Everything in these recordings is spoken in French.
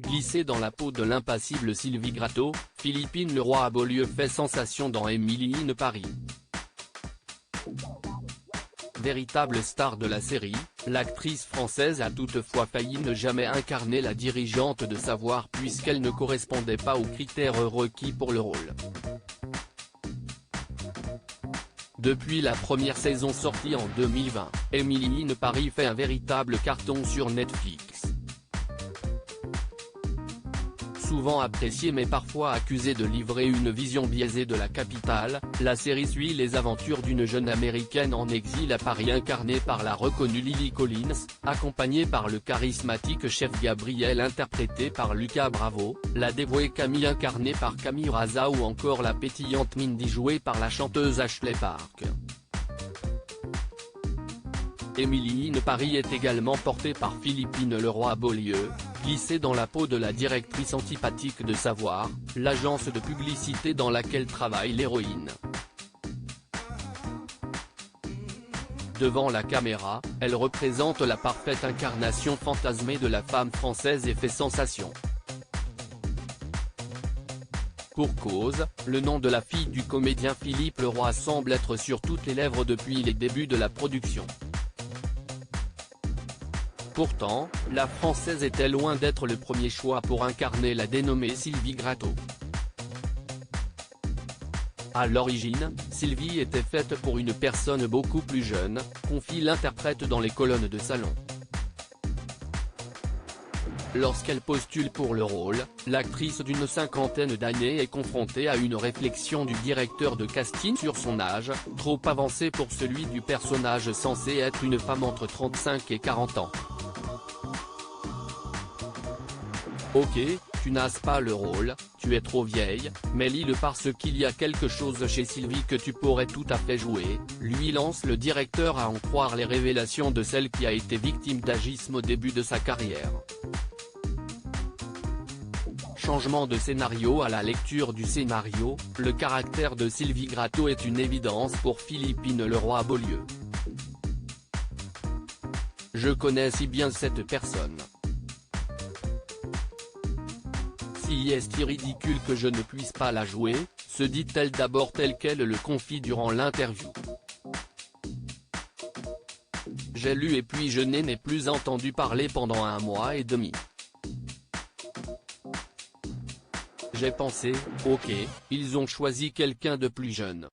Glissé dans la peau de l'impassible Sylvie Gratton, Philippine Leroy à Beaulieu fait sensation dans Emily in Paris. Véritable star de la série, l'actrice française a toutefois failli ne jamais incarner la dirigeante de Savoir puisqu'elle ne correspondait pas aux critères requis pour le rôle. Depuis la première saison sortie en 2020, Emily in Paris fait un véritable carton sur Netflix. Souvent appréciée mais parfois accusée de livrer une vision biaisée de la capitale, la série suit les aventures d'une jeune américaine en exil à Paris incarnée par la reconnue Lily Collins, accompagnée par le charismatique chef Gabriel interprété par Lucas Bravo, la dévouée Camille incarnée par Camille Raza ou encore la pétillante Mindy jouée par la chanteuse Ashley Park. Emily in Paris est également portée par Philippine Leroy à Beaulieu, glissée dans la peau de la directrice antipathique de Savoir, l'agence de publicité dans laquelle travaille l'héroïne. Devant la caméra, elle représente la parfaite incarnation fantasmée de la femme française et fait sensation. Pour cause, le nom de la fille du comédien Philippe Leroy semble être sur toutes les lèvres depuis les débuts de la production. Pourtant, la Française était loin d'être le premier choix pour incarner la dénommée Sylvie Gratton. À l'origine, Sylvie était faite pour une personne beaucoup plus jeune, confie l'interprète dans les colonnes de Salon. Lorsqu'elle postule pour le rôle, l'actrice d'une cinquantaine d'années est confrontée à une réflexion du directeur de casting sur son âge, trop avancé pour celui du personnage censé être une femme entre 35 et 40 ans. Ok, tu n'as pas le rôle, tu es trop vieille, mais parce qu'il y a quelque chose chez Sylvie que tu pourrais tout à fait jouer, lui lance le directeur à en croire les révélations de celle qui a été victime d'agisme au début de sa carrière. Changement de scénario à la lecture du scénario, le caractère de Sylvie Gratton est une évidence pour Philippine Leroy à Beaulieu. Je connais si bien cette personne. Si est ridicule que je ne puisse pas la jouer, se dit-elle d'abord telle qu'elle le confie durant l'interview. J'ai lu et puis je n'ai plus entendu parler pendant 1 mois et demi. J'ai pensé, ok, ils ont choisi quelqu'un de plus jeune.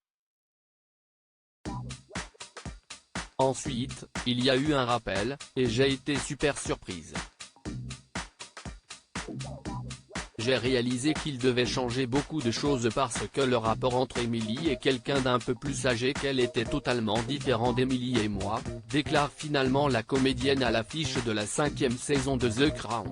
Ensuite, il y a eu un rappel, et j'ai été super surprise. J'ai réalisé qu'il devait changer beaucoup de choses parce que le rapport entre Emily et quelqu'un d'un peu plus âgé qu'elle était totalement différent d'Emily et moi, déclare finalement la comédienne à l'affiche de la 5e saison de The Crown.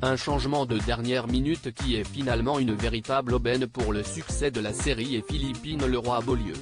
Un changement de dernière minute qui est finalement une véritable aubaine pour le succès de la série et Philippine Leroy à Beaulieu.